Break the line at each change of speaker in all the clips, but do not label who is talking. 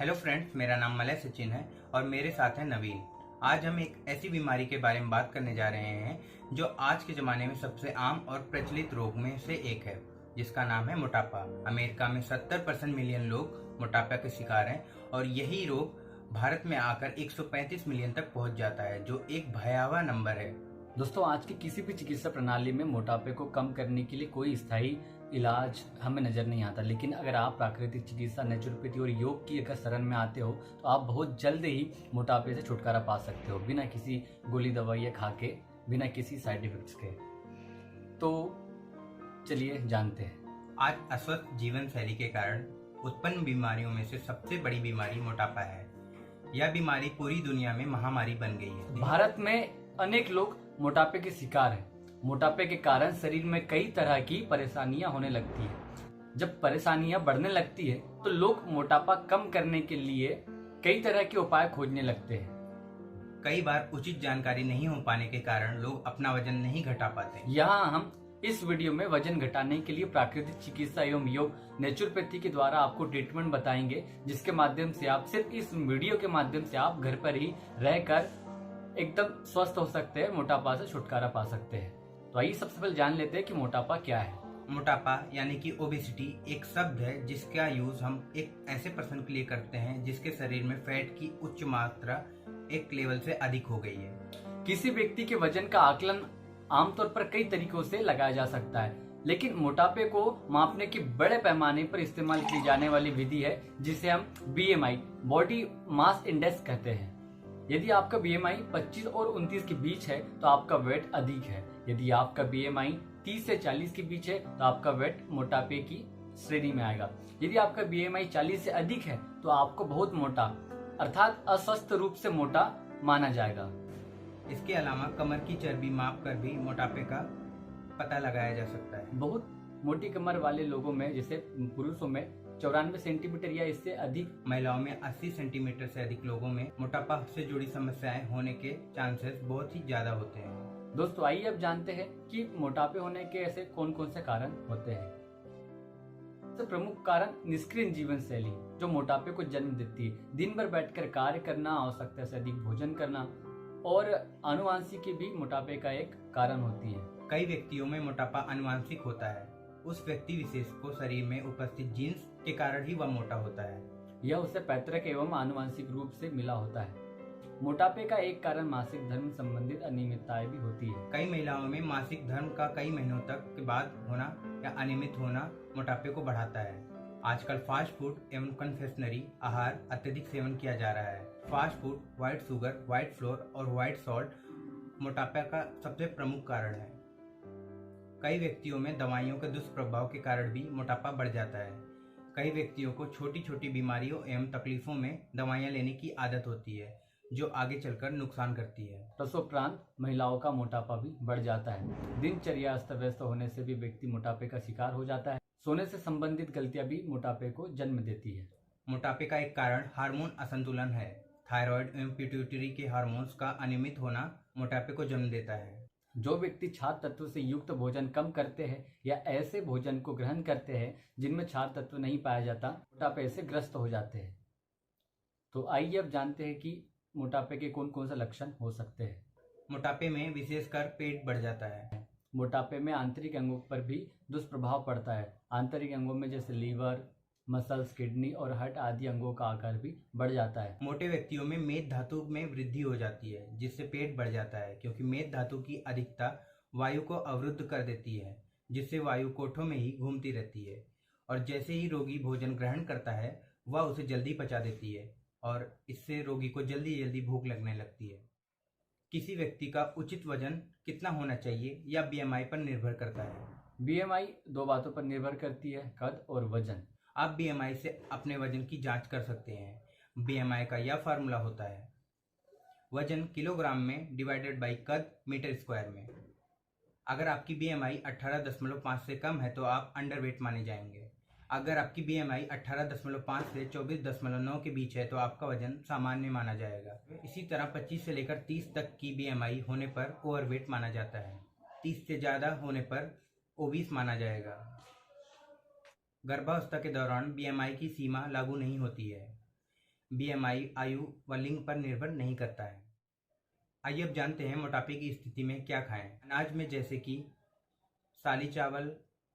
Hello friends, मेरा नाम Malay Sachin है और मेरे साथ है नवीन। आज हम एक ऐसी बीमारी के बारे में बात करने जा रहे हैं जो आज के ज़माने में सबसे आम और प्रचलित रोग में से एक है, जिसका नाम है मोटापा। अमेरिका में 70% मिलियन लोग मोटापा के शिकार हैं और यही रोग भारत में आकर 135 मिलियन तक पहुंच जाता है, जो एक भयावह नंबर है।
दोस्तों, आज की किसी भी चिकित्सा प्रणाली में मोटापे को कम करने के लिए कोई स्थायी इलाज हमें नजर नहीं आता, लेकिन अगर आप प्राकृतिक चिकित्सा, नेचुरोपैथी और योग की अगर शरण में आते हो तो आप बहुत जल्द ही मोटापे से छुटकारा पा सकते हो, बिना किसी गोली दवाइयाँ खा के, बिना किसी साइड इफेक्ट्स के। तो चलिए जानते हैं।
आज अस्वस्थ जीवन शैली के कारण उत्पन्न बीमारियों में से सबसे बड़ी बीमारी मोटापा है। यह बीमारी पूरी दुनिया में महामारी बन गई है।
भारत में अनेक लोग मोटापे के शिकार हैं। मोटापे के कारण शरीर में कई तरह की परेशानियां होने लगती है। जब परेशानियां बढ़ने लगती है तो लोग मोटापा कम करने के लिए कई तरह के उपाय खोजने लगते हैं।
कई बार उचित जानकारी नहीं हो पाने के कारण लोग अपना वजन नहीं घटा पाते।
यहाँ हम इस वीडियो में वजन घटाने के लिए प्राकृतिक चिकित्सा एवं योग, नेचुरोपैथी के द्वारा आपको ट्रीटमेंट बताएंगे, जिसके माध्यम से आप सिर्फ इस वीडियो के माध्यम से आप घर पर ही रहकर एकदम स्वस्थ हो सकते हैं, मोटापा से छुटकारा पा सकते हैं। तो आइए सबसे पहले जान लेते हैं कि मोटापा क्या है।
मोटापा यानी कि ओबेसिटी एक शब्द है जिसका यूज हम एक ऐसे पर्सन के लिए करते हैं जिसके शरीर में फैट की उच्च मात्रा एक लेवल से अधिक हो गई है।
किसी व्यक्ति के वजन का आकलन आमतौर पर कई तरीकों से लगाया जा सकता है, लेकिन मोटापे को मापने के बड़े पैमाने पर इस्तेमाल की जाने वाली विधि है जिसे हम BMI, बॉडी मास इंडेक्स कहते हैं। यदि आपका BMI 25 और 29 के बीच है तो आपका वेट अधिक है। यदि आपका BMI 30 से 40 के बीच है तो आपका वेट मोटापे की श्रेणी में आएगा। यदि आपका BMI 40 से अधिक है तो आपको बहुत मोटा अर्थात अस्वस्थ रूप से मोटा माना जाएगा।
इसके अलावा कमर की चर्बी माप कर भी मोटापे का पता लगाया जा सकता है।
बहुत मोटी कमर वाले लोगों में, जैसे पुरुषों में 94 सेंटीमीटर या इससे अधिक,
महिलाओं में 80 सेंटीमीटर से अधिक लोगों में मोटापा से जुड़ी समस्याएं होने के चांसेस बहुत ही ज्यादा होते हैं।
दोस्तों आइए अब जानते हैं कि मोटापे होने के ऐसे कौन कौन से कारण होते हैं। सबसे प्रमुख कारण निष्क्रिय जीवन शैली जो मोटापे को जन्म देती है। दिन भर बैठकर कार्य करना, आवश्यकता से अधिक भोजन करना और आनुवंशिकी भी मोटापे का एक कारण होती है।
कई व्यक्तियों में मोटापा आनुवंशिक होता है। उस व्यक्ति विशेष को शरीर में उपस्थित जीन्स के कारण ही वह मोटा होता है।
यह उसे पैतृक एवं आनुवंशिक रूप से मिला होता है। मोटापे का एक कारण मासिक धर्म संबंधित अनियमितताएं भी होती है।
कई महिलाओं में मासिक धर्म का कई महीनों तक के बाद होना या अनियमित होना मोटापे को बढ़ाता है। आजकल फास्ट फूड एवं कन्फेक्शनरी आहार अत्यधिक सेवन किया जा रहा है। Fast food, white sugar, white floor और व्हाइट सॉल्ट मोटापे का सबसे प्रमुख कारण है। कई व्यक्तियों में दवाइयों के दुष्प्रभाव के कारण भी मोटापा बढ़ जाता है। कई व्यक्तियों को छोटी छोटी बीमारियों एवं तकलीफों में दवाइयां लेने की आदत होती है, जो आगे चलकर नुकसान करती है।
प्रसवोपरांत महिलाओं का मोटापा भी बढ़ जाता है। दिनचर्या अस्त व्यस्त होने से भी व्यक्ति मोटापे का शिकार हो जाता है। सोने से संबंधित गलतियां भी मोटापे को जन्म देती है।
मोटापे का एक कारण हार्मोन असंतुलन है। थायराइड एवं पिट्यूटरी के हार्मोन्स का अनियमित होना मोटापे को जन्म देता है।
जो व्यक्ति क्षार तत्व से युक्त भोजन कम करते हैं या ऐसे भोजन को ग्रहण करते हैं जिनमें क्षार तत्व नहीं पाया जाता, मोटापे से ग्रस्त हो जाते हैं। तो आइए अब जानते हैं कि मोटापे के कौन कौन से लक्षण हो सकते हैं।
मोटापे में विशेषकर पेट बढ़ जाता है।
मोटापे में आंतरिक अंगों पर भी दुष्प्रभाव पड़ता है। आंतरिक अंगों में जैसे लीवर, मसल्स, किडनी और हार्ट आदि अंगों का आकार भी बढ़ जाता है।
मोटे व्यक्तियों में मेद धातु में वृद्धि हो जाती है, जिससे पेट बढ़ जाता है, क्योंकि मेद धातु की अधिकता वायु को अवरुद्ध कर देती है, जिससे वायु कोठों में ही घूमती रहती है और जैसे ही रोगी भोजन ग्रहण करता है वह उसे जल्दी पचा देती है और इससे रोगी को जल्दी जल्दी भूख लगने लगती है। किसी व्यक्ति का उचित वजन कितना होना चाहिए यह BMI पर निर्भर करता है।
BMI दो बातों पर निर्भर करती है, कद और वजन।
आप BMI से अपने वजन की जांच कर सकते हैं। BMI का यह फार्मूला होता है वजन किलोग्राम में डिवाइडेड बाई कद मीटर स्क्वायर में। अगर आपकी BMI 18.5 से कम है तो आप अंडरवेट माने जाएंगे। अगर आपकी BMI 18.5 से 24.9 के बीच है तो आपका वजन सामान्य माना जाएगा। इसी तरह 25 से लेकर 30 तक की BMI होने पर ओवरवेट माना जाता है। 30 से ज़्यादा होने पर ओबीस माना जाएगा। गर्भावस्था के दौरान BMI की सीमा लागू नहीं होती है। BMI आयु व लिंग पर निर्भर नहीं करता है। आइए अब जानते हैं मोटापे की स्थिति में क्या खाएं। अनाज में जैसे कि साली चावल,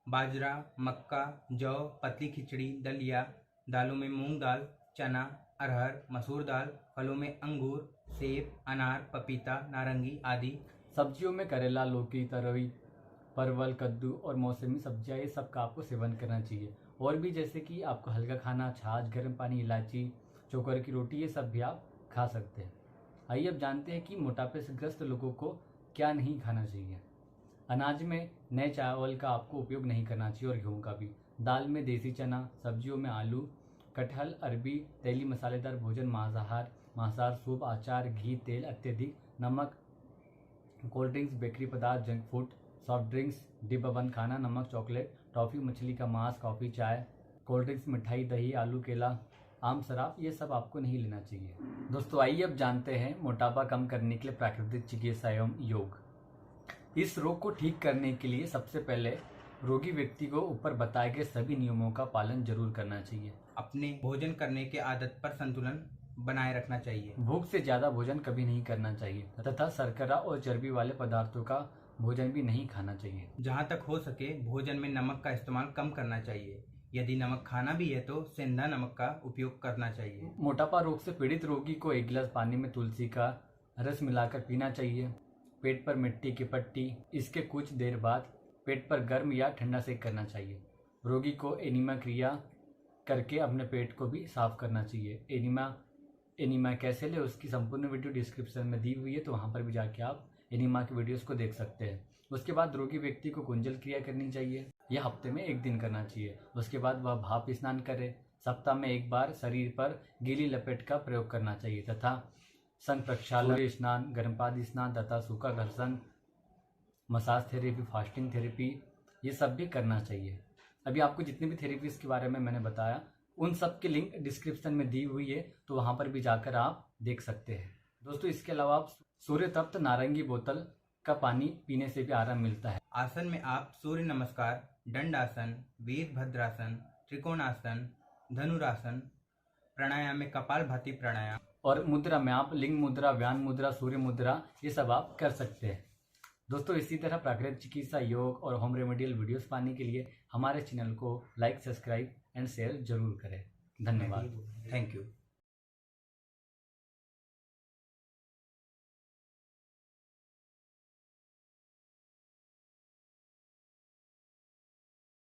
बाजरा, मक्का, जौ, पतली खिचड़ी, दलिया, दालों में मूंग दाल, चना, अरहर, मसूर दाल, फलों में अंगूर, सेब, अनार, पपीता, नारंगी आदि।
सब्जियों में करेला, लौकी, तरोई, परवल, कद्दू और मौसमी सब्जियां, ये सब का आपको सेवन करना चाहिए। और भी जैसे कि आपको हल्का खाना, छाछ, गर्म पानी, इलायची, चोकर की रोटी, ये सब भी आप खा सकते हैं। आइए अब जानते हैं कि मोटापे से ग्रस्त लोगों को क्या नहीं खाना चाहिए। अनाज में नए चावल का आपको उपयोग नहीं करना चाहिए और गेहूं का भी। दाल में देसी चना, सब्जियों में आलू, कटहल, अरबी, तेली मसालेदार भोजन, मांसाहार, सूप, अचार, घी, तेल, अत्यधिक नमक, कोल्ड ड्रिंक्स, बेकरी पदार्थ, जंक फूड, सॉफ्ट ड्रिंक्स, डिब्बाबंद खाना, नमक, चॉकलेट, टॉफी, मछली का मांस, कॉफ़ी, चाय, कोल्ड ड्रिंक्स, मिठाई, दही, आलू, केला, आम, शराब, ये सब आपको नहीं लेना चाहिए। दोस्तों आइए अब जानते हैं मोटापा कम करने के लिए प्राकृतिक चिकित्सा एवं योग। इस रोग को ठीक करने के लिए सबसे पहले रोगी व्यक्ति को ऊपर बताए गए सभी नियमों का पालन जरूर करना चाहिए।
अपने भोजन करने के आदत पर संतुलन बनाए रखना चाहिए।
भूख से ज्यादा भोजन कभी नहीं करना चाहिए तथा शर्करा और चर्बी वाले पदार्थों का भोजन भी नहीं खाना चाहिए।
जहाँ तक हो सके भोजन में नमक का इस्तेमाल कम करना चाहिए। यदि नमक खाना भी है तो सेंधा नमक का उपयोग करना चाहिए।
मोटापा रोग से पीड़ित रोगी को 1 गिलास पानी में तुलसी का रस मिलाकर पीना चाहिए। पेट पर मिट्टी की पट्टी, इसके कुछ देर बाद पेट पर गर्म या ठंडा सेक करना चाहिए। रोगी को एनीमा क्रिया करके अपने पेट को भी साफ करना चाहिए। एनीमा कैसे ले उसकी संपूर्ण वीडियो डिस्क्रिप्शन में दी हुई है, तो वहाँ पर भी जाके आप एनीमा की वीडियोस को देख सकते हैं। उसके बाद रोगी व्यक्ति को कुंजल क्रिया करनी चाहिए। यह हफ्ते में 1 दिन करना चाहिए। उसके बाद वह भाप स्नान करे। सप्ताह में 1 बार शरीर पर गीली लपेट का प्रयोग करना चाहिए तथा संघ प्रक्षालन, स्नान, गर्मपाद स्नान तथा सूखा घर्षण, मसाज थेरेपी, फास्टिंग थेरेपी, ये सब भी करना चाहिए। अभी आपको जितने भी थेरेपीज के बारे में मैंने बताया उन सब की लिंक डिस्क्रिप्शन में दी हुई है, तो वहाँ पर भी जाकर आप देख सकते हैं। दोस्तों इसके अलावा आप सूर्य तप्त नारंगी बोतल का पानी पीने से भी आराम मिलता है।
आसन में आप सूर्य नमस्कार, दंडासन, वीरभद्रासन, त्रिकोणासन, धनुरासन, प्राणायाम में कपालभाति प्राणायाम
और मुद्रा में आप लिंग मुद्रा, व्यान मुद्रा, सूर्य मुद्रा, ये सब आप कर सकते हैं। दोस्तों इसी तरह प्राकृतिक चिकित्सा, योग और होम रेमेडियल वीडियोस पाने के लिए हमारे चैनल को लाइक, सब्सक्राइब एंड शेयर जरूर करें। धन्यवाद।
Thank you.